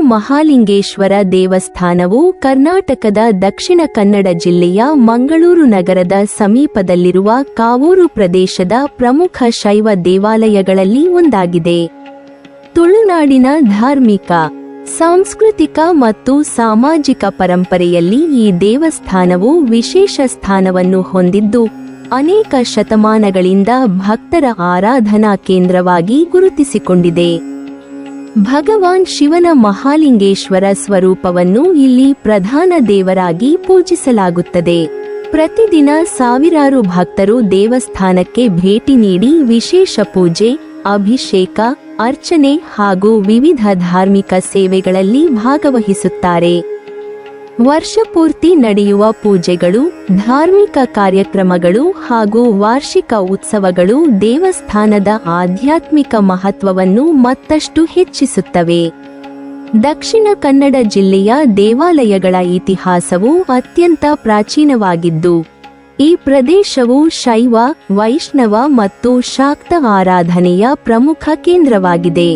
ಮಹಾಲಿಂಗೇಶ್ವರ ದೇವಸ್ಥಾನವು ಕರ್ನಾಟಕದ ದಕ್ಷಿಣ ಕನ್ನಡ ಜಿಲ್ಲೆಯ ಮಂಗಳೂರು ನಗರದ ಸಮೀಪದಲ್ಲಿರುವ ಕಾವೂರು ಪ್ರದೇಶದ ಪ್ರಮುಖ ಶೈವ ದೇವಾಲಯಗಳಲ್ಲಿ ಒಂದಾಗಿದೆ. ತುಳುನಾಡಿನ ಧಾರ್ಮಿಕ, ಸಾಂಸ್ಕೃತಿಕ ಮತ್ತು ಸಾಮಾಜಿಕ ಪರಂಪರೆಯಲ್ಲಿ ಈ ದೇವಸ್ಥಾನವು ವಿಶೇಷ ಸ್ಥಾನವನ್ನು ಹೊಂದಿದ್ದು, ಅನೇಕ ಶತಮಾನಗಳಿಂದ ಭಕ್ತರ ಆರಾಧನಾ ಕೇಂದ್ರವಾಗಿ ಗುರುತಿಸಿಕೊಂಡಿದೆ. ಭಗವಾನ್ ಶಿವನ ಮಹಾಲಿಂಗೇಶ್ವರ ಸ್ವರೂಪವನ್ನು ಇಲ್ಲಿ ಪ್ರಧಾನ ದೇವರಾಗಿ ಪೂಜಿಸಲಾಗುತ್ತದೆ. ಪ್ರತಿದಿನ ಸಾವಿರಾರು ಭಕ್ತರು ದೇವಸ್ಥಾನಕ್ಕೆ ಭೇಟಿ ನೀಡಿ ವಿಶೇಷ ಪೂಜೆ, ಅಭಿಷೇಕ, ಅರ್ಚನೆ ಹಾಗೂ ವಿವಿಧ ಧಾರ್ಮಿಕ ಸೇವೆಗಳಲ್ಲಿ ಭಾಗವಹಿಸುತ್ತಾರೆ. ವರ್ಷಪೂರ್ತಿ ನಡೆಯುವ ಪೂಜೆಗಳು, ಧಾರ್ಮಿಕ ಕಾರ್ಯಕ್ರಮಗಳು ಹಾಗೂ ವಾರ್ಷಿಕ ಉತ್ಸವಗಳು ದೇವಸ್ಥಾನದ ಆಧ್ಯಾತ್ಮಿಕ ಮಹತ್ವವನ್ನು ಮತ್ತಷ್ಟು ಹೆಚ್ಚಿಸುತ್ತವೆ. ದಕ್ಷಿಣ ಕನ್ನಡ ಜಿಲ್ಲೆಯ ದೇವಾಲಯಗಳ ಇತಿಹಾಸವು ಅತ್ಯಂತ ಪ್ರಾಚೀನವಾಗಿದ್ದು, ಈ ಪ್ರದೇಶವು ಶೈವ, ವೈಷ್ಣವ ಮತ್ತು ಶಾಕ್ತ ಆರಾಧನೆಯ ಪ್ರಮುಖ ಕೇಂದ್ರವಾಗಿದೆ.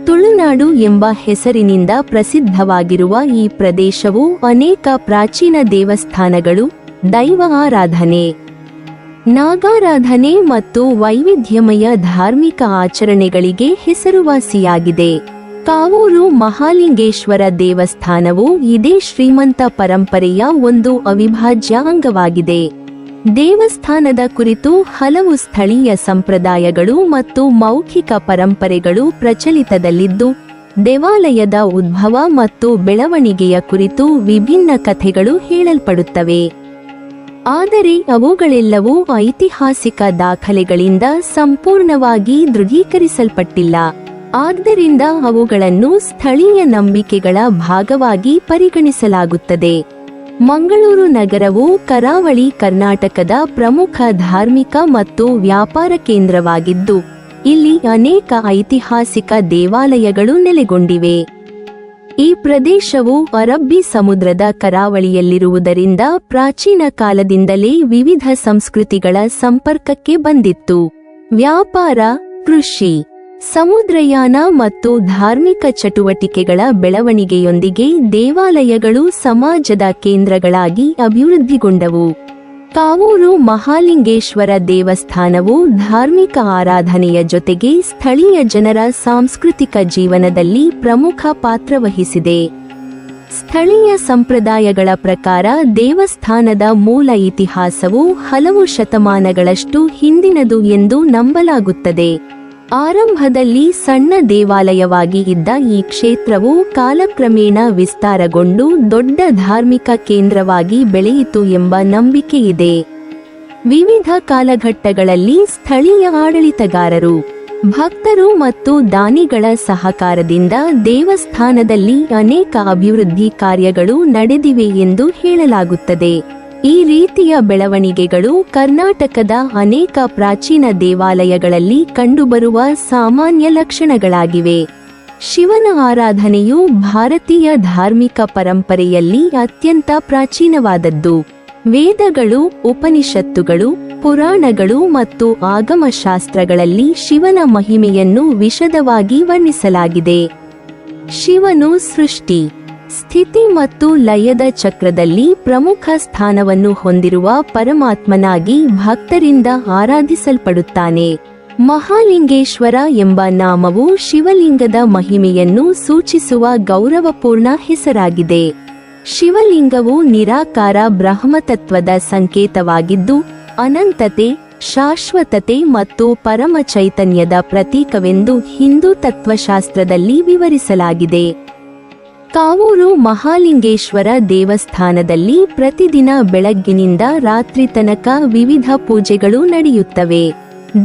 ತುಳುನಾಡು ಎಂಬ ಹೆಸರಿನಿಂದ ಪ್ರಸಿದ್ಧವಾಗಿರುವ ಈ ಪ್ರದೇಶವು ಅನೇಕ ಪ್ರಾಚೀನ ದೇವಸ್ಥಾನಗಳು, ದೈವ ಆರಾಧನೆ, ನಾಗಾರಾಧನೆ ಮತ್ತು ವೈವಿಧ್ಯಮಯ ಧಾರ್ಮಿಕ ಆಚರಣೆಗಳಿಗೆ ಹೆಸರುವಾಸಿಯಾಗಿದೆ. ಕಾವೂರು ಮಹಾಲಿಂಗೇಶ್ವರ ದೇವಸ್ಥಾನವು ಇದೇ ಶ್ರೀಮಂತ ಪರಂಪರೆಯ ಒಂದು ಅವಿಭಾಜ್ಯ ಅಂಗವಾಗಿದೆ. ದೇವಸ್ಥಾನದ ಕುರಿತು ಹಲವು ಸ್ಥಳೀಯ ಸಂಪ್ರದಾಯಗಳು ಮತ್ತು ಮೌಖಿಕ ಪರಂಪರೆಗಳು ಪ್ರಚಲಿತದಲ್ಲಿದ್ದು, ದೇವಾಲಯದ ಉದ್ಭವ ಮತ್ತು ಬೆಳವಣಿಗೆಯ ಕುರಿತು ವಿಭಿನ್ನ ಕಥೆಗಳು ಹೇಳಲ್ಪಡುತ್ತವೆ. ಆದರೆ ಅವುಗಳೆಲ್ಲವೂ ಐತಿಹಾಸಿಕ ದಾಖಲೆಗಳಿಂದ ಸಂಪೂರ್ಣವಾಗಿ ದೃಢೀಕರಿಸಲ್ಪಟ್ಟಿಲ್ಲ. ಆದ್ದರಿಂದ ಅವುಗಳನ್ನು ಸ್ಥಳೀಯ ನಂಬಿಕೆಗಳ ಭಾಗವಾಗಿ ಪರಿಗಣಿಸಲಾಗುತ್ತದೆ. ಮಂಗಳೂರು ನಗರವು ಕರಾವಳಿ ಕರ್ನಾಟಕದ ಪ್ರಮುಖ ಧಾರ್ಮಿಕ ಮತ್ತು ವ್ಯಾಪಾರ ಕೇಂದ್ರವಾಗಿದ್ದು, ಇಲ್ಲಿ ಅನೇಕ ಐತಿಹಾಸಿಕ ದೇವಾಲಯಗಳು ನೆಲೆಗೊಂಡಿವೆ. ಈ ಪ್ರದೇಶವು ಅರಬ್ಬಿ ಸಮುದ್ರದ ಕರಾವಳಿಯಲ್ಲಿರುವುದರಿಂದ ಪ್ರಾಚೀನ ಕಾಲದಿಂದಲೇ ವಿವಿಧ ಸಂಸ್ಕೃತಿಗಳ ಸಂಪರ್ಕಕ್ಕೆ ಬಂದಿತ್ತು. ವ್ಯಾಪಾರ, ಕೃಷಿ, ಸಮುದ್ರಯಾನ ಮತ್ತು ಧಾರ್ಮಿಕ ಚಟುವಟಿಕೆಗಳ ಬೆಳವಣಿಗೆಯೊಂದಿಗೆ ದೇವಾಲಯಗಳು ಸಮಾಜದ ಕೇಂದ್ರಗಳಾಗಿ ಅಭಿವೃದ್ಧಿಗೊಂಡವು. ಕಾವೂರು ಮಹಾಲಿಂಗೇಶ್ವರ ದೇವಸ್ಥಾನವು ಧಾರ್ಮಿಕ ಆರಾಧನೆಯ ಜೊತೆಗೆ ಸ್ಥಳೀಯ ಜನರ ಸಾಂಸ್ಕೃತಿಕ ಜೀವನದಲ್ಲಿ ಪ್ರಮುಖ ಪಾತ್ರವಹಿಸಿದೆ. ಸ್ಥಳೀಯ ಸಂಪ್ರದಾಯಗಳ ಪ್ರಕಾರ ದೇವಸ್ಥಾನದ ಮೂಲ ಇತಿಹಾಸವು ಹಲವು ಶತಮಾನಗಳಷ್ಟು ಹಿಂದಿನದು ಎಂದು ನಂಬಲಾಗುತ್ತದೆ. ಆರಂಭದಲ್ಲಿ ಸಣ್ಣ ದೇವಾಲಯವಾಗಿ ಇದ್ದ ಈ ಕ್ಷೇತ್ರವು ಕಾಲಕ್ರಮೇಣ ವಿಸ್ತಾರಗೊಂಡು ದೊಡ್ಡ ಧಾರ್ಮಿಕ ಕೇಂದ್ರವಾಗಿ ಬೆಳೆಯಿತು ಎಂಬ ನಂಬಿಕೆಯಿದೆ. ವಿವಿಧ ಕಾಲಘಟ್ಟಗಳಲ್ಲಿ ಸ್ಥಳೀಯ ಆಡಳಿತಗಾರರು, ಭಕ್ತರು ಮತ್ತು ದಾನಿಗಳ ಸಹಕಾರದಿಂದ ದೇವಸ್ಥಾನದಲ್ಲಿ ಅನೇಕ ಅಭಿವೃದ್ಧಿ ಕಾರ್ಯಗಳು ನಡೆದಿವೆ ಎಂದು ಹೇಳಲಾಗುತ್ತದೆ. ಈ ರೀತಿಯ ಬೆಳವಣಿಗೆಗಳು ಕರ್ನಾಟಕದ ಅನೇಕ ಪ್ರಾಚೀನ ದೇವಾಲಯಗಳಲ್ಲಿ ಕಂಡುಬರುವ ಸಾಮಾನ್ಯ ಲಕ್ಷಣಗಳಾಗಿವೆ. ಶಿವನ ಆರಾಧನೆಯು ಭಾರತೀಯ ಧಾರ್ಮಿಕ ಪರಂಪರೆಯಲ್ಲಿ ಅತ್ಯಂತ ಪ್ರಾಚೀನವಾದದ್ದು. ವೇದಗಳು, ಉಪನಿಷತ್ತುಗಳು, ಪುರಾಣಗಳು ಮತ್ತು ಆಗಮಶಾಸ್ತ್ರಗಳಲ್ಲಿ ಶಿವನ ಮಹಿಮೆಯನ್ನು ವಿಶದವಾಗಿ ವರ್ಣಿಸಲಾಗಿದೆ. ಶಿವನು ಸೃಷ್ಟಿ, ಸ್ಥಿತಿ ಮತ್ತು ಲಯದ ಚಕ್ರದಲ್ಲಿ ಪ್ರಮುಖ ಸ್ಥಾನವನ್ನು ಹೊಂದಿರುವ ಪರಮಾತ್ಮನಾಗಿ ಭಕ್ತರಿಂದ ಆರಾಧಿಸಲ್ಪಡುತ್ತಾನೆ. ಮಹಾಲಿಂಗೇಶ್ವರ ಎಂಬ ನಾಮವು ಶಿವಲಿಂಗದ ಮಹಿಮೆಯನ್ನು ಸೂಚಿಸುವ ಗೌರವಪೂರ್ಣ ಹೆಸರಾಗಿದೆ. ಶಿವಲಿಂಗವು ನಿರಾಕಾರ ಬ್ರಹ್ಮತತ್ವದ ಸಂಕೇತವಾಗಿದ್ದು, ಅನಂತತೆ, ಶಾಶ್ವತತೆ ಮತ್ತು ಪರಮ ಚೈತನ್ಯದ ಪ್ರತೀಕವೆಂದು ಹಿಂದೂ ತತ್ವಶಾಸ್ತ್ರದಲ್ಲಿ ವಿವರಿಸಲಾಗಿದೆ. ಕಾವೂರು ಮಹಾಲಿಂಗೇಶ್ವರ ದೇವಸ್ಥಾನದಲ್ಲಿ ಪ್ರತಿದಿನ ಬೆಳಗ್ಗಿನಿಂದ ರಾತ್ರಿ ತನಕ ವಿವಿಧ ಪೂಜೆಗಳು ನಡೆಯುತ್ತವೆ.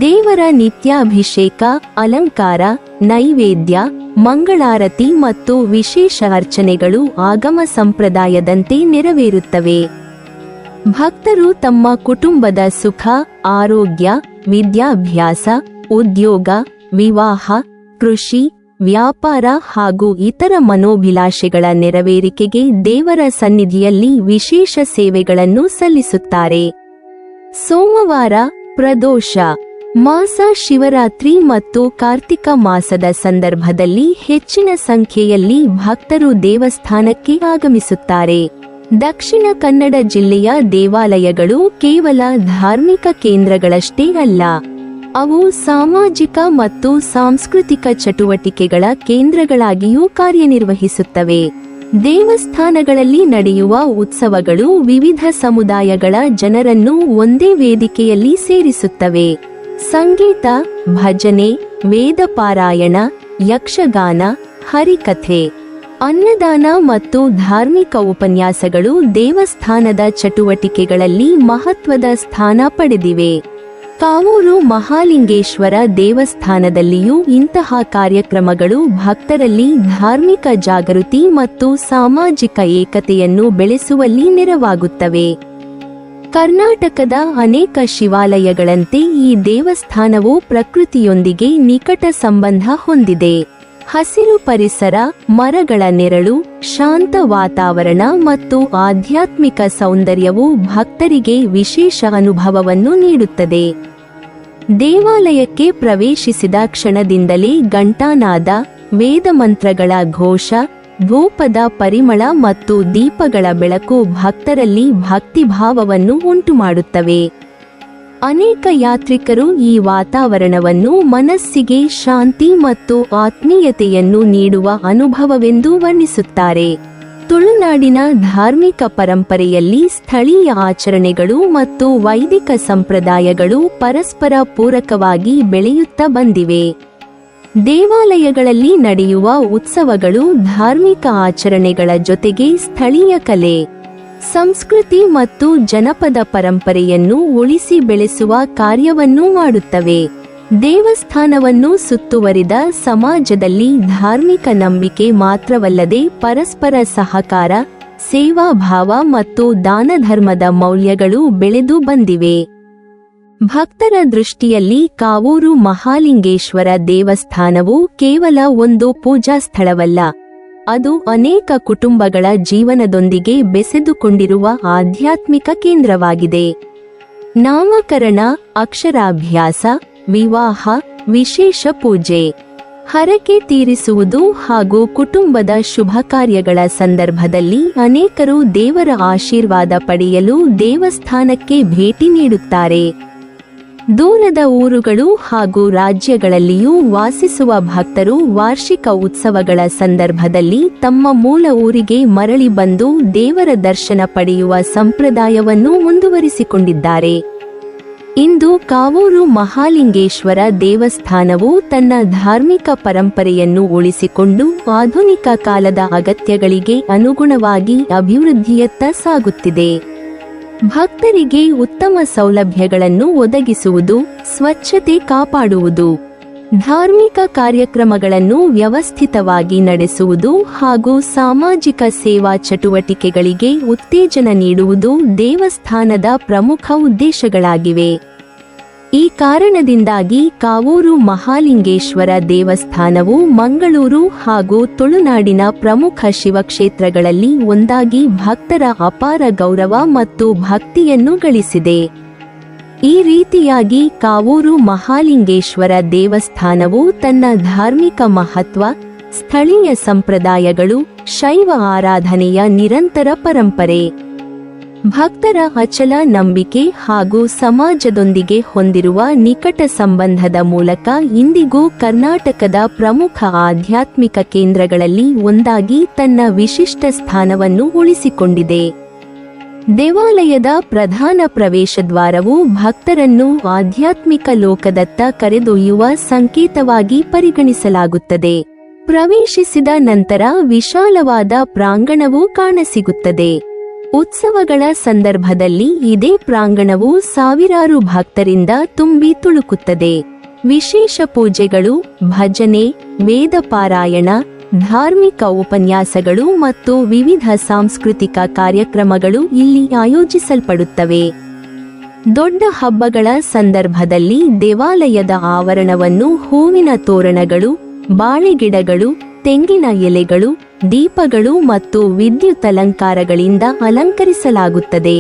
ದೇವರ ನಿತ್ಯಾಭಿಷೇಕ, ಅಲಂಕಾರ, ನೈವೇದ್ಯ, ಮಂಗಳಾರತಿ ಮತ್ತು ವಿಶೇಷ ಅರ್ಚನೆಗಳು ಆಗಮ ಸಂಪ್ರದಾಯದಂತೆ ನೆರವೇರುತ್ತವೆ. ಭಕ್ತರು ತಮ್ಮ ಕುಟುಂಬದ ಸುಖ, ಆರೋಗ್ಯ, ವಿದ್ಯಾಭ್ಯಾಸ, ಉದ್ಯೋಗ, ವಿವಾಹ, ಕೃಷಿ, ವ್ಯಾಪಾರ ಹಾಗೂ ಇತರ ಮನೋಭಿಲಾಷೆಗಳ ನೆರವೇರಿಕೆಗೆ ದೇವರ ಸನ್ನಿಧಿಯಲ್ಲಿ ವಿಶೇಷ ಸೇವೆಗಳನ್ನು ಸಲ್ಲಿಸುತ್ತಾರೆ. ಸೋಮವಾರ, ಪ್ರದೋಷ, ಮಾಸ ಶಿವರಾತ್ರಿ ಮತ್ತು ಕಾರ್ತಿಕ ಮಾಸದ ಸಂದರ್ಭದಲ್ಲಿ ಹೆಚ್ಚಿನ ಸಂಖ್ಯೆಯಲ್ಲಿ ಭಕ್ತರು ದೇವಸ್ಥಾನಕ್ಕೆ ಆಗಮಿಸುತ್ತಾರೆ. ದಕ್ಷಿಣ ಕನ್ನಡ ಜಿಲ್ಲೆಯ ದೇವಾಲಯಗಳು ಕೇವಲ ಧಾರ್ಮಿಕ ಕೇಂದ್ರಗಳಷ್ಟೇ ಅಲ್ಲ, ಅವು ಸಾಮಾಜಿಕ ಮತ್ತು ಸಾಂಸ್ಕೃತಿಕ ಚಟುವಟಿಕೆಗಳ ಕೇಂದ್ರಗಳಾಗಿಯೂ ಕಾರ್ಯನಿರ್ವಹಿಸುತ್ತವೆ. ದೇವಸ್ಥಾನಗಳಲ್ಲಿ ನಡೆಯುವ ಉತ್ಸವಗಳು ವಿವಿಧ ಸಮುದಾಯಗಳ ಜನರನ್ನು ಒಂದೇ ವೇದಿಕೆಯಲ್ಲಿ ಸೇರಿಸುತ್ತವೆ. ಸಂಗೀತ, ಭಜನೆ, ವೇದ ಪಾರಾಯಣ, ಯಕ್ಷಗಾನ, ಹರಿಕಥೆ, ಅನ್ನದಾನ ಮತ್ತು ಧಾರ್ಮಿಕ ಉಪನ್ಯಾಸಗಳು ದೇವಸ್ಥಾನದ ಚಟುವಟಿಕೆಗಳಲ್ಲಿ ಮಹತ್ವದ ಸ್ಥಾನ ಪಡೆದಿವೆ. ಕಾವೂರು ಮಹಾಲಿಂಗೇಶ್ವರ ದೇವಸ್ಥಾನದಲ್ಲಿಯೂ ಇಂತಹ ಕಾರ್ಯಕ್ರಮಗಳು ಭಕ್ತರಲ್ಲಿ ಧಾರ್ಮಿಕ ಜಾಗೃತಿ ಮತ್ತು ಸಾಮಾಜಿಕ ಏಕತೆಯನ್ನು ಬೆಳೆಸುವಲ್ಲಿ ನೆರವಾಗುತ್ತವೆ. ಕರ್ನಾಟಕದ ಅನೇಕ ಶಿವಾಲಯಗಳಂತೆ ಈ ದೇವಸ್ಥಾನವು ಪ್ರಕೃತಿಯೊಂದಿಗೆ ನಿಕಟ ಸಂಬಂಧ ಹೊಂದಿದೆ. ಹಸಿರು ಪರಿಸರ, ಮರಗಳ ನೆರಳು, ಶಾಂತ ವಾತಾವರಣ ಮತ್ತು ಆಧ್ಯಾತ್ಮಿಕ ಸೌಂದರ್ಯವು ಭಕ್ತರಿಗೆ ವಿಶೇಷ ಅನುಭವವನ್ನು ನೀಡುತ್ತದೆ. ದೇವಾಲಯಕ್ಕೆ ಪ್ರವೇಶಿಸಿದ ಕ್ಷಣದಿಂದಲೇ ಘಂಟಾನಾದ, ವೇದಮಂತ್ರಗಳ ಘೋಷ, ಧೂಪದ ಪರಿಮಳ ಮತ್ತು ದೀಪಗಳ ಬೆಳಕು ಭಕ್ತರಲ್ಲಿ ಭಕ್ತಿಭಾವವನ್ನು ಉಂಟುಮಾಡುತ್ತವೆ. ಅನೇಕ ಯಾತ್ರಿಕರು ಈ ವಾತಾವರಣವನ್ನು ಮನಸ್ಸಿಗೆ ಶಾಂತಿ ಮತ್ತು ಆತ್ಮೀಯತೆಯನ್ನು ನೀಡುವ ಅನುಭವವೆಂದು ವರ್ಣಿಸುತ್ತಾರೆ. ತುಳುನಾಡಿನ ಧಾರ್ಮಿಕ ಪರಂಪರೆಯಲ್ಲಿ ಸ್ಥಳೀಯ ಆಚರಣೆಗಳು ಮತ್ತು ವೈದಿಕ ಸಂಪ್ರದಾಯಗಳು ಪರಸ್ಪರ ಪೂರಕವಾಗಿ ಬೆಳೆಯುತ್ತಾ ಬಂದಿವೆ. ದೇವಾಲಯಗಳಲ್ಲಿ ನಡೆಯುವ ಉತ್ಸವಗಳು ಧಾರ್ಮಿಕ ಆಚರಣೆಗಳ ಜೊತೆಗೆ ಸ್ಥಳೀಯ ಕಲೆ, ಸಂಸ್ಕೃತಿ ಮತ್ತು ಜನಪದ ಪರಂಪರೆಯನ್ನು ಉಳಿಸಿ ಬೆಳೆಸುವ ಕಾರ್ಯವನ್ನೂ ಮಾಡುತ್ತವೆ. ದೇವಸ್ಥಾನವನ್ನು ಸುತ್ತುವರಿದ ಸಮಾಜದಲ್ಲಿ ಧಾರ್ಮಿಕ ನಂಬಿಕೆ ಮಾತ್ರವಲ್ಲದೆ ಪರಸ್ಪರ ಸಹಕಾರ, ಸೇವಾಭಾವ ಮತ್ತು ದಾನಧರ್ಮದ ಮೌಲ್ಯಗಳು ಬೆಳೆದು ಬಂದಿವೆ. ಭಕ್ತರ ದೃಷ್ಟಿಯಲ್ಲಿ ಕಾವೂರು ಮಹಾಲಿಂಗೇಶ್ವರ ದೇವಸ್ಥಾನವು ಕೇವಲ ಒಂದು ಪೂಜಾ ಸ್ಥಳವಲ್ಲ, ಅದು ಅನೇಕ ಕುಟುಂಬಗಳ ಜೀವನದೊಂದಿಗೆ ಬೆಸೆದುಕೊಂಡಿರುವ ಆಧ್ಯಾತ್ಮಿಕ ಕೇಂದ್ರವಾಗಿದೆ. ನಾಮಕರಣ, ಅಕ್ಷರಾಭ್ಯಾಸ, ವಿವಾಹ, ವಿಶೇಷ ಪೂಜೆ, ಹರಕೆ ತೀರಿಸುವುದು ಹಾಗೂ ಕುಟುಂಬದ ಶುಭ ಕಾರ್ಯಗಳ ಸಂದರ್ಭದಲ್ಲಿ ಅನೇಕರು ದೇವರ ಆಶೀರ್ವಾದ ಪಡೆಯಲು ದೇವಸ್ಥಾನಕ್ಕೆ ಭೇಟಿ ನೀಡುತ್ತಾರೆ. ದೂರದ ಊರುಗಳು ಹಾಗೂ ರಾಜ್ಯಗಳಲ್ಲಿಯೂ ವಾಸಿಸುವ ಭಕ್ತರು ವಾರ್ಷಿಕ ಉತ್ಸವಗಳ ಸಂದರ್ಭದಲ್ಲಿ ತಮ್ಮ ಮೂಲ ಊರಿಗೆ ಮರಳಿ ಬಂದು ದೇವರ ದರ್ಶನ ಪಡೆಯುವ ಸಂಪ್ರದಾಯವನ್ನು ಮುಂದುವರಿಸಿಕೊಂಡಿದ್ದಾರೆ. ಇಂದು ಕಾವೂರು ಮಹಾಲಿಂಗೇಶ್ವರ ದೇವಸ್ಥಾನವು ತನ್ನ ಧಾರ್ಮಿಕ ಪರಂಪರೆಯನ್ನು ಉಳಿಸಿಕೊಂಡು ಆಧುನಿಕ ಕಾಲದ ಅಗತ್ಯಗಳಿಗೆ ಅನುಗುಣವಾಗಿ ಅಭಿವೃದ್ಧಿಯತ್ತ ಸಾಗುತ್ತಿದೆ. ಭಕ್ತರಿಗೆ ಉತ್ತಮ ಸೌಲಭ್ಯಗಳನ್ನು ಒದಗಿಸುವುದು, ಸ್ವಚ್ಛತೆ ಕಾಪಾಡುವುದು, ಧಾರ್ಮಿಕ ಕಾರ್ಯಕ್ರಮಗಳನ್ನು ವ್ಯವಸ್ಥಿತವಾಗಿ ನಡೆಸುವುದು ಹಾಗೂ ಸಾಮಾಜಿಕ ಸೇವಾ ಚಟುವಟಿಕೆಗಳಿಗೆ ಉತ್ತೇಜನ ನೀಡುವುದು ದೇವಸ್ಥಾನದ ಪ್ರಮುಖ ಉದ್ದೇಶಗಳಾಗಿವೆ. ಈ ಕಾರಣದಿಂದಾಗಿ ಕಾವೂರು ಮಹಾಲಿಂಗೇಶ್ವರ ದೇವಸ್ಥಾನವು ಮಂಗಳೂರು ಹಾಗೂ ತುಳುನಾಡಿನ ಪ್ರಮುಖ ಶಿವಕ್ಷೇತ್ರಗಳಲ್ಲಿ ಒಂದಾಗಿ ಭಕ್ತರ ಅಪಾರ ಗೌರವ ಮತ್ತು ಭಕ್ತಿಯನ್ನು ಗಳಿಸಿದೆ. ಈ ರೀತಿಯಾಗಿ ಕಾವೂರು ಮಹಾಲಿಂಗೇಶ್ವರ ದೇವಸ್ಥಾನವು ತನ್ನ ಧಾರ್ಮಿಕ ಮಹತ್ವ, ಸ್ಥಳೀಯ ಸಂಪ್ರದಾಯಗಳು, ಶೈವ ಆರಾಧನೆಯ ನಿರಂತರ ಪರಂಪರೆ, ಭಕ್ತರ ಅಚಲ ನಂಬಿಕೆ ಹಾಗೂ ಸಮಾಜದೊಂದಿಗೆ ಹೊಂದಿರುವ ನಿಕಟ ಸಂಬಂಧದ ಮೂಲಕ ಇಂದಿಗೂ ಕರ್ನಾಟಕದ ಪ್ರಮುಖ ಆಧ್ಯಾತ್ಮಿಕ ಕೇಂದ್ರಗಳಲ್ಲಿ ಒಂದಾಗಿ ತನ್ನ ವಿಶಿಷ್ಟ ಸ್ಥಾನವನ್ನು ಉಳಿಸಿಕೊಂಡಿದೆ. ದೇವಾಲಯದ ಪ್ರಧಾನ ಪ್ರವೇಶದ್ವಾರವು ಭಕ್ತರನ್ನು ಆಧ್ಯಾತ್ಮಿಕ ಲೋಕದತ್ತ ಕರೆದೊಯ್ಯುವ ಸಂಕೇತವಾಗಿ ಪರಿಗಣಿಸಲಾಗುತ್ತದೆ. ಪ್ರವೇಶಿಸಿದ ನಂತರ ವಿಶಾಲವಾದ ಪ್ರಾಂಗಣವು ಕಾಣಸಿಗುತ್ತದೆ. ಉತ್ಸವಗಳ ಸಂದರ್ಭದಲ್ಲಿ ಇದೇ ಪ್ರಾಂಗಣವು ಸಾವಿರಾರು ಭಕ್ತರಿಂದ ತುಂಬಿ ತುಳುಕುತ್ತದೆ. ವಿಶೇಷ ಪೂಜೆಗಳು, ಭಜನೆ, ವೇದ ಪಾರಾಯಣ, ಧಾರ್ಮಿಕ ಉಪನ್ಯಾಸಗಳು ಮತ್ತು ವಿವಿಧ ಸಾಂಸ್ಕೃತಿಕ ಕಾರ್ಯಕ್ರಮಗಳು ಇಲ್ಲಿ ಆಯೋಜಿಸಲ್ಪಡುತ್ತವೆ. ದೊಡ್ಡ ಹಬ್ಬಗಳ ಸಂದರ್ಭದಲ್ಲಿ ದೇವಾಲಯದ ಆವರಣವನ್ನು ಹೂವಿನ ತೋರಣಗಳು, ಬಾಳೆಗಿಡಗಳು, ತೆಂಗಿನ ಎಲೆಗಳು, ದೀಪಗಳು ಮತ್ತು ವಿದ್ಯುತ್ ಅಲಂಕಾರಗಳಿಂದ ಅಲಂಕರಿಸಲಾಗುತ್ತದೆ.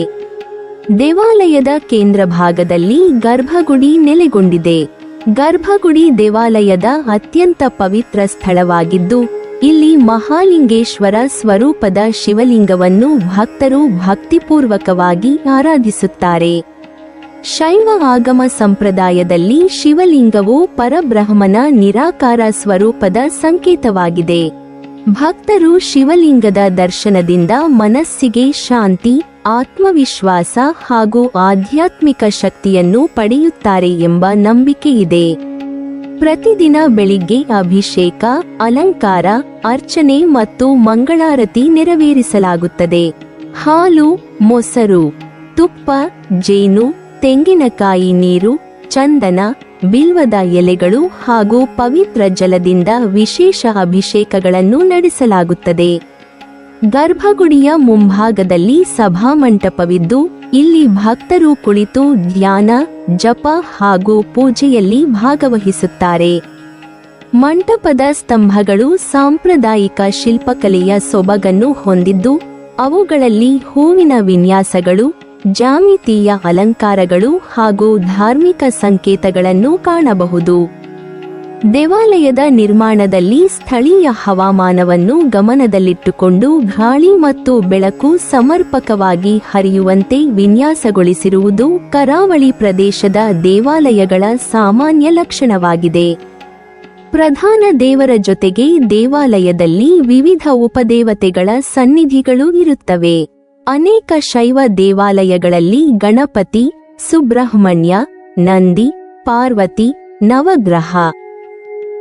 ದೇವಾಲಯದ ಕೇಂದ್ರ ಭಾಗದಲ್ಲಿ ಗರ್ಭಗುಡಿ ನೆಲೆಗೊಂಡಿದೆ. ಗರ್ಭಗುಡಿ ದೇವಾಲಯದ ಅತ್ಯಂತ ಪವಿತ್ರ ಸ್ಥಳವಾಗಿದ್ದು, ಇಲ್ಲಿ ಮಹಾಲಿಂಗೇಶ್ವರ ಸ್ವರೂಪದ ಶಿವಲಿಂಗವನ್ನು ಭಕ್ತರು ಭಕ್ತಿಪೂರ್ವಕವಾಗಿ ಆರಾಧಿಸುತ್ತಾರೆ. ಶೈವ ಆಗಮ ಸಂಪ್ರದಾಯದಲ್ಲಿ ಶಿವಲಿಂಗವು ಪರಬ್ರಹ್ಮನ ನಿರಾಕಾರ ಸ್ವರೂಪದ ಸಂಕೇತವಾಗಿದೆ. ಭಕ್ತರು ಶಿವಲಿಂಗದ ದರ್ಶನದಿಂದ ಮನಸ್ಸಿಗೆ ಶಾಂತಿ, ಆತ್ಮವಿಶ್ವಾಸ ಹಾಗೂ ಆಧ್ಯಾತ್ಮಿಕ ಶಕ್ತಿಯನ್ನು ಪಡೆಯುತ್ತಾರೆ ಎಂಬ ನಂಬಿಕೆಯಿದೆ. ಪ್ರತಿದಿನ ಬೆಳಿಗ್ಗೆ ಅಭಿಷೇಕ, ಅಲಂಕಾರ, ಅರ್ಚನೆ ಮತ್ತು ಮಂಗಳಾರತಿ ನೆರವೇರಿಸಲಾಗುತ್ತದೆ. ಹಾಲು, ಮೊಸರು, ತುಪ್ಪ, ಜೇನು, ತೆಂಗಿನಕಾಯಿ ನೀರು, ಚಂದನ, ಬಿಲ್ವದ ಎಲೆಗಳು ಹಾಗೂ ಪವಿತ್ರ ಜಲದಿಂದ ವಿಶೇಷ ಅಭಿಷೇಕಗಳನ್ನು ನಡೆಸಲಾಗುತ್ತದೆ. ಗರ್ಭಗುಡಿಯ ಮುಂಭಾಗದಲ್ಲಿ ಸಭಾಮಂಟಪವಿದ್ದು, ಇಲ್ಲಿ ಭಕ್ತರು ಕುಳಿತು ಧ್ಯಾನ, ಜಪ ಹಾಗೂ ಪೂಜೆಯಲ್ಲಿ ಭಾಗವಹಿಸುತ್ತಾರೆ. ಮಂಟಪದ ಸ್ತಂಭಗಳು ಸಾಂಪ್ರದಾಯಿಕ ಶಿಲ್ಪಕಲೆಯ ಸೊಬಗನ್ನು ಹೊಂದಿದ್ದು, ಅವುಗಳಲ್ಲಿ ಹೂವಿನ ವಿನ್ಯಾಸಗಳು, ಜ್ಯಾಮಿತೀಯ ಅಲಂಕಾರಗಳು ಹಾಗೂ ಧಾರ್ಮಿಕ ಸಂಕೇತಗಳನ್ನು ಕಾಣಬಹುದು. ದೇವಾಲಯದ ನಿರ್ಮಾಣದಲ್ಲಿ ಸ್ಥಳೀಯ ಹವಾಮಾನವನ್ನು ಗಮನದಲ್ಲಿಟ್ಟುಕೊಂಡು ಗಾಳಿ ಮತ್ತು ಬೆಳಕು ಸಮರ್ಪಕವಾಗಿ ಹರಿಯುವಂತೆ ವಿನ್ಯಾಸಗೊಳಿಸಿರುವುದು ಕರಾವಳಿ ಪ್ರದೇಶದ ದೇವಾಲಯಗಳ ಸಾಮಾನ್ಯ ಲಕ್ಷಣವಾಗಿದೆ. ಪ್ರಧಾನ ದೇವರ ಜೊತೆಗೆ ದೇವಾಲಯದಲ್ಲಿ ವಿವಿಧ ಉಪದೇವತೆಗಳ ಸನ್ನಿಧಿಗಳು ಇರುತ್ತವೆ. ಅನೇಕ ಶೈವ ದೇವಾಲಯಗಳಲ್ಲಿ ಗಣಪತಿ, ಸುಬ್ರಹ್ಮಣ್ಯ, ನಂದಿ, ಪಾರ್ವತಿ, ನವಗ್ರಹ,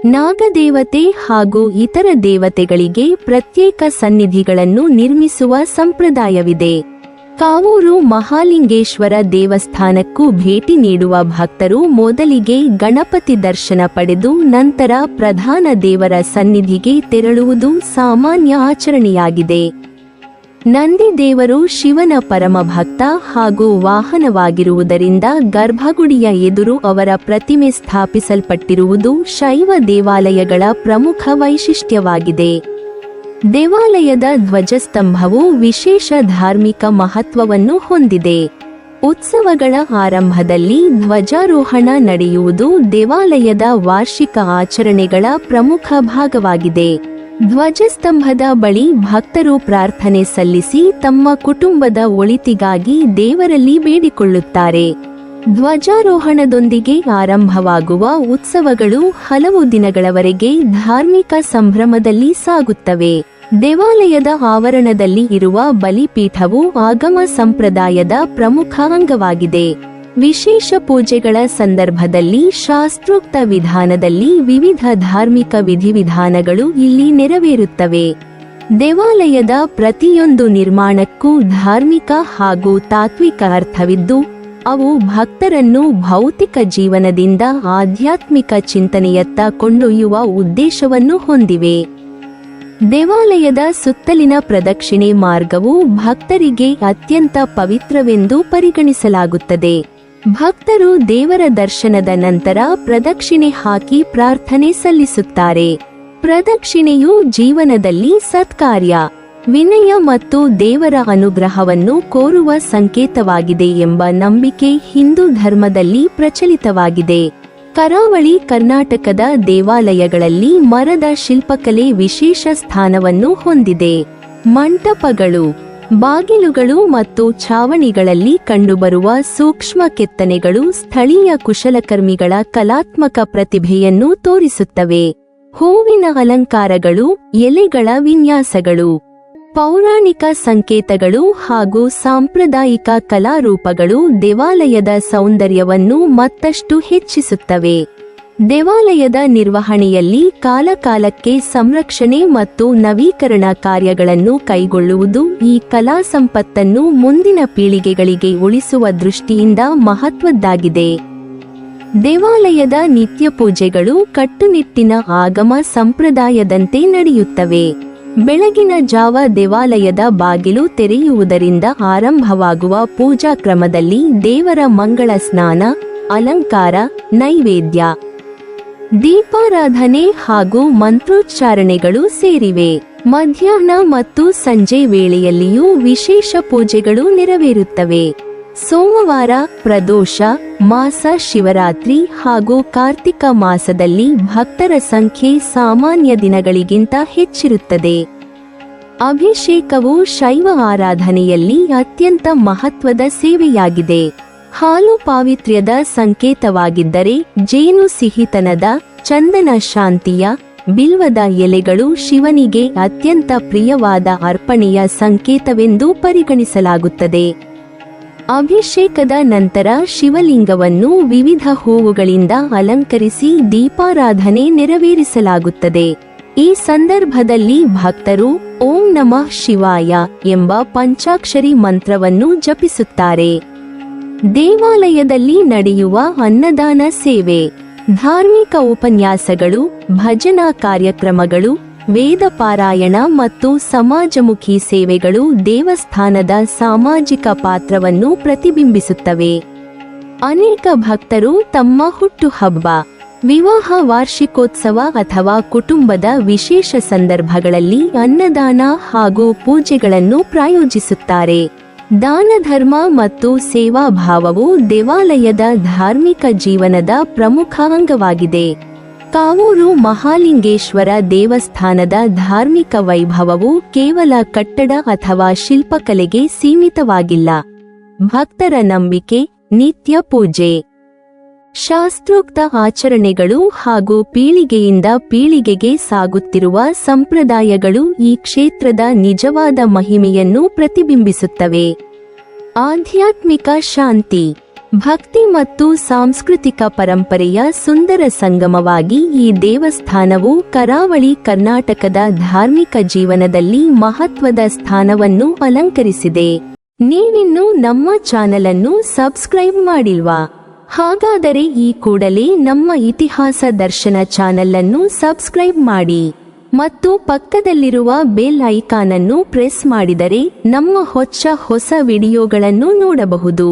ನಾಗದೇವತೆ ಹಾಗೂ ಇತರ ದೇವತೆಗಳಿಗೆ ಪ್ರತ್ಯೇಕ ಸನ್ನಿಧಿಗಳನ್ನು ನಿರ್ಮಿಸುವ ಸಂಪ್ರದಾಯವಿದೆ. ಕಾವೂರು ಮಹಾಲಿಂಗೇಶ್ವರ ದೇವಸ್ಥಾನಕ್ಕೂ ಭೇಟಿ ನೀಡುವ ಭಕ್ತರು ಮೊದಲಿಗೆ ಗಣಪತಿ ದರ್ಶನ ಪಡೆದು ನಂತರ ಪ್ರಧಾನ ದೇವರ ಸನ್ನಿಧಿಗೆ ತೆರಳುವುದು ಸಾಮಾನ್ಯ ಆಚರಣೆಯಾಗಿದೆ. ನಂದಿ ದೇವರು ಶಿವನ ಪರಮ ಭಕ್ತ ಹಾಗೂ ವಾಹನವಾಗಿರುವುದರಿಂದ ಗರ್ಭಗುಡಿಯ ಎದುರು ಅವರ ಪ್ರತಿಮೆ ಸ್ಥಾಪಿಸಲ್ಪಟ್ಟಿರುವುದು ಶೈವ ದೇವಾಲಯಗಳ ಪ್ರಮುಖ ವೈಶಿಷ್ಟ್ಯವಾಗಿದೆ. ದೇವಾಲಯದ ಧ್ವಜಸ್ತಂಭವು ವಿಶೇಷ ಧಾರ್ಮಿಕ ಮಹತ್ವವನ್ನು ಹೊಂದಿದೆ. ಉತ್ಸವಗಳ ಆರಂಭದಲ್ಲಿ ಧ್ವಜಾರೋಹಣ ನಡೆಯುವುದು ದೇವಾಲಯದ ವಾರ್ಷಿಕ ಆಚರಣೆಗಳ ಪ್ರಮುಖ ಭಾಗವಾಗಿದೆ. ಧ್ವಜಸ್ತಂಭದ ಬಳಿ ಭಕ್ತರು ಪ್ರಾರ್ಥನೆ ಸಲ್ಲಿಸಿ ತಮ್ಮ ಕುಟುಂಬದ ಒಳಿತಿಗಾಗಿ ದೇವರಲ್ಲಿ ಬೇಡಿಕೊಳ್ಳುತ್ತಾರೆ. ಧ್ವಜಾರೋಹಣದೊಂದಿಗೆ ಆರಂಭವಾಗುವ ಉತ್ಸವಗಳು ಹಲವು ದಿನಗಳವರೆಗೆ ಧಾರ್ಮಿಕ ಸಂಭ್ರಮದಲ್ಲಿ ಸಾಗುತ್ತವೆ. ದೇವಾಲಯದ ಆವರಣದಲ್ಲಿ ಇರುವ ಬಲಿಪೀಠವು ಆಗಮ ಸಂಪ್ರದಾಯದ ಪ್ರಮುಖ ಅಂಗವಾಗಿದೆ. ವಿಶೇಷ ಪೂಜೆಗಳ ಸಂದರ್ಭದಲ್ಲಿ ಶಾಸ್ತ್ರೋಕ್ತ ವಿಧಾನದಲ್ಲಿ ವಿವಿಧ ಧಾರ್ಮಿಕ ವಿಧಿವಿಧಾನಗಳು ಇಲ್ಲಿ ನೆರವೇರುತ್ತವೆ. ದೇವಾಲಯದ ಪ್ರತಿಯೊಂದು ನಿರ್ಮಾಣಕ್ಕೂ ಧಾರ್ಮಿಕ ಹಾಗೂ ತಾತ್ವಿಕ ಅರ್ಥವಿದ್ದು, ಅವು ಭಕ್ತರನ್ನು ಭೌತಿಕ ಜೀವನದಿಂದ ಆಧ್ಯಾತ್ಮಿಕ ಚಿಂತನೆಯತ್ತ ಕೊಂಡೊಯ್ಯುವ ಉದ್ದೇಶವನ್ನು ಹೊಂದಿವೆ. ದೇವಾಲಯದ ಸುತ್ತಲಿನ ಪ್ರದಕ್ಷಿಣೆ ಮಾರ್ಗವು ಭಕ್ತರಿಗೆ ಅತ್ಯಂತ ಪವಿತ್ರವೆಂದು ಪರಿಗಣಿಸಲಾಗುತ್ತದೆ. ಭಕ್ತರು ದೇವರ ದರ್ಶನದ ನಂತರ ಪ್ರದಕ್ಷಿಣೆ ಹಾಕಿ ಪ್ರಾರ್ಥನೆ ಸಲ್ಲಿಸುತ್ತಾರೆ. ಪ್ರದಕ್ಷಿಣೆಯು ಜೀವನದಲ್ಲಿ ಸತ್ಕಾರ್ಯ, ವಿನಯ ಮತ್ತು ದೇವರ ಅನುಗ್ರಹವನ್ನು ಕೋರುವ ಸಂಕೇತವಾಗಿದೆ ಎಂಬ ನಂಬಿಕೆ ಹಿಂದೂ ಧರ್ಮದಲ್ಲಿ ಪ್ರಚಲಿತವಾಗಿದೆ. ಕರಾವಳಿ ಕರ್ನಾಟಕದ ದೇವಾಲಯಗಳಲ್ಲಿ ಮರದ ಶಿಲ್ಪಕಲೆ ವಿಶೇಷ ಸ್ಥಾನವನ್ನು ಹೊಂದಿದೆ. ಮಂಟಪಗಳು, ಬಾಗಿಲುಗಳು ಮತ್ತು ಛಾವಣಿಗಳಲ್ಲಿ ಕಂಡುಬರುವ ಸೂಕ್ಷ್ಮ ಕೆತ್ತನೆಗಳು ಸ್ಥಳೀಯ ಕುಶಲಕರ್ಮಿಗಳ ಕಲಾತ್ಮಕ ಪ್ರತಿಭೆಯನ್ನು ತೋರಿಸುತ್ತವೆ. ಹೂವಿನ ಅಲಂಕಾರಗಳು, ಎಲೆಗಳ ವಿನ್ಯಾಸಗಳು, ಪೌರಾಣಿಕ ಸಂಕೇತಗಳು ಹಾಗೂ ಸಾಂಪ್ರದಾಯಿಕ ಕಲಾರೂಪಗಳು ದೇವಾಲಯದ ಸೌಂದರ್ಯವನ್ನು ಮತ್ತಷ್ಟು ಹೆಚ್ಚಿಸುತ್ತವೆ. ದೇವಾಲಯದ ನಿರ್ವಹಣೆಯಲ್ಲಿ ಕಾಲಕಾಲಕ್ಕೆ ಸಂರಕ್ಷಣೆ ಮತ್ತು ನವೀಕರಣ ಕಾರ್ಯಗಳನ್ನು ಕೈಗೊಳ್ಳುವುದು ಈ ಕಲಾ ಸಂಪತ್ತನ್ನು ಮುಂದಿನ ಪೀಳಿಗೆಗಳಿಗೆ ಉಳಿಸುವ ದೃಷ್ಟಿಯಿಂದ ಮಹತ್ವದ್ದಾಗಿದೆ. ದೇವಾಲಯದ ನಿತ್ಯ ಪೂಜೆಗಳು ಕಟ್ಟುನಿಟ್ಟಿನ ಆಗಮ ಸಂಪ್ರದಾಯದಂತೆ ನಡೆಯುತ್ತವೆ. ಬೆಳಗಿನ ಜಾವ ದೇವಾಲಯದ ಬಾಗಿಲು ತೆರೆಯುವುದರಿಂದ ಆರಂಭವಾಗುವ ಪೂಜಾ ಕ್ರಮದಲ್ಲಿ ದೇವರ ಮಂಗಳ ಸ್ನಾನ, ಅಲಂಕಾರ, ನೈವೇದ್ಯ, ದೀಪಾರಾಧನೆ ಹಾಗೂ ಮಂತ್ರೋಚ್ಚಾರಣೆಗಳು ಸೇರಿವೆ. ಮಧ್ಯಾಹ್ನ ಮತ್ತು ಸಂಜೆ ವೇಳೆಯಲ್ಲಿಯೂ ವಿಶೇಷ ಪೂಜೆಗಳು ನೆರವೇರುತ್ತವೆ. ಸೋಮವಾರ, ಪ್ರದೋಷ, ಮಾಸ ಶಿವರಾತ್ರಿ ಹಾಗೂ ಕಾರ್ತಿಕ ಮಾಸದಲ್ಲಿ ಭಕ್ತರ ಸಂಖ್ಯೆ ಸಾಮಾನ್ಯ ದಿನಗಳಿಗಿಂತ ಹೆಚ್ಚಿರುತ್ತದೆ. ಅಭಿಷೇಕವು ಶೈವ ಆರಾಧನೆಯಲ್ಲಿ ಅತ್ಯಂತ ಮಹತ್ವದ ಸೇವೆಯಾಗಿದೆ. ಹಾಲು ಪಾವಿತ್ರ್ಯದ ಸಂಕೇತವಾಗಿದ್ದರೆ ಜೇನು ಸಿಹಿತನದ, ಚಂದನ ಶಾಂತಿಯ, ಬಿಲ್ವದ ಎಲೆಗಳು ಶಿವನಿಗೆ ಅತ್ಯಂತ ಪ್ರಿಯವಾದ ಅರ್ಪಣೆಯ ಸಂಕೇತವೆಂದು ಪರಿಗಣಿಸಲಾಗುತ್ತದೆ. ಅಭಿಷೇಕದ ನಂತರ ಶಿವಲಿಂಗವನ್ನು ವಿವಿಧ ಹೂವುಗಳಿಂದ ಅಲಂಕರಿಸಿ ದೀಪಾರಾಧನೆ ನೆರವೇರಿಸಲಾಗುತ್ತದೆ. ಈ ಸಂದರ್ಭದಲ್ಲಿ ಭಕ್ತರು ಓಂ ನಮಃ ಶಿವಾಯ ಎಂಬ ಪಂಚಾಕ್ಷರಿ ಮಂತ್ರವನ್ನು ಜಪಿಸುತ್ತಾರೆ. ದೇವಾಲಯದಲ್ಲಿ ನಡೆಯುವ ಅನ್ನದಾನ ಸೇವೆ, ಧಾರ್ಮಿಕ ಉಪನ್ಯಾಸಗಳು, ಭಜನಾ ಕಾರ್ಯಕ್ರಮಗಳು, ವೇದ ಪಾರಾಯಣ ಮತ್ತು ಸಮಾಜಮುಖಿ ಸೇವೆಗಳು ದೇವಸ್ಥಾನದ ಸಾಮಾಜಿಕ ಪಾತ್ರವನ್ನು ಪ್ರತಿಬಿಂಬಿಸುತ್ತವೆ. ಅನೇಕ ಭಕ್ತರು ತಮ್ಮ ಹುಟ್ಟುಹಬ್ಬ, ವಿವಾಹ, ವಾರ್ಷಿಕೋತ್ಸವ ಅಥವಾ ಕುಟುಂಬದ ವಿಶೇಷ ಸಂದರ್ಭಗಳಲ್ಲಿ ಅನ್ನದಾನ ಹಾಗೂ ಪೂಜೆಗಳನ್ನು ಪ್ರಾಯೋಜಿಸುತ್ತಾರೆ. ದಾನ ಧರ್ಮ ಮತ್ತು ಸೇವಾ ಭಾವವು ದೇವಾಲಯದ ಧಾರ್ಮಿಕ ಜೀವನದ ಪ್ರಮುಖ ಅಂಗವಾಗಿದೆ. ಕಾವೂರು ಮಹಾಲಿಂಗೇಶ್ವರ ದೇವಸ್ಥಾನದ ಧಾರ್ಮಿಕ ವೈಭವವು ಕೇವಲ ಕಟ್ಟಡ ಅಥವಾ ಶಿಲ್ಪಕಲೆಗೆ ಸೀಮಿತವಾಗಿಲ್ಲ. ಭಕ್ತರ ನಂಬಿಕೆ, ನಿತ್ಯ ಪೂಜೆ, ಶಾಸ್ತ್ರೋಕ್ತ ಆಚರಣೆಗಳು ಹಾಗೂ ಪೀಳಿಗೆಯಿಂದ ಪೀಳಿಗೆಗೆ ಸಾಗುತ್ತಿರುವ ಸಂಪ್ರದಾಯಗಳು ಈ ಕ್ಷೇತ್ರದ ನಿಜವಾದ ಮಹಿಮೆಯನ್ನು ಪ್ರತಿಬಿಂಬಿಸುತ್ತವೆ. ಆಧ್ಯಾತ್ಮಿಕ ಶಾಂತಿ, ಭಕ್ತಿ ಮತ್ತು ಸಾಂಸ್ಕೃತಿಕ ಪರಂಪರೆಯ ಸುಂದರ ಸಂಗಮವಾಗಿ ಈ ದೇವಸ್ಥಾನವು ಕರಾವಳಿ ಕರ್ನಾಟಕದ ಧಾರ್ಮಿಕ ಜೀವನದಲ್ಲಿ ಮಹತ್ವದ ಸ್ಥಾನವನ್ನು ಅಲಂಕರಿಸಿದೆ. ನೀವಿನ್ನೂ ನಮ್ಮ ಚಾನೆಲ್ ಅನ್ನು ಸಬ್ಸ್ಕ್ರೈಬ್ ಮಾಡಿಲ್ವಾ? ಹಾಗಾದರೆ ಈ ಕೂಡಲೇ ನಮ್ಮ ಇತಿಹಾಸ ದರ್ಶನ ಚಾನೆಲ್ ಅನ್ನು ಸಬ್ಸ್ಕ್ರೈಬ್ ಮಾಡಿ ಮತ್ತು ಪಕ್ಕದಲ್ಲಿರುವ ಬೆಲ್ ಐಕಾನ್ ಅನ್ನು ಪ್ರೆಸ್ ಮಾಡಿದರೆ ನಮ್ಮ ಹೊಸ ವಿಡಿಯೋಗಳನ್ನು ನೋಡಬಹುದು.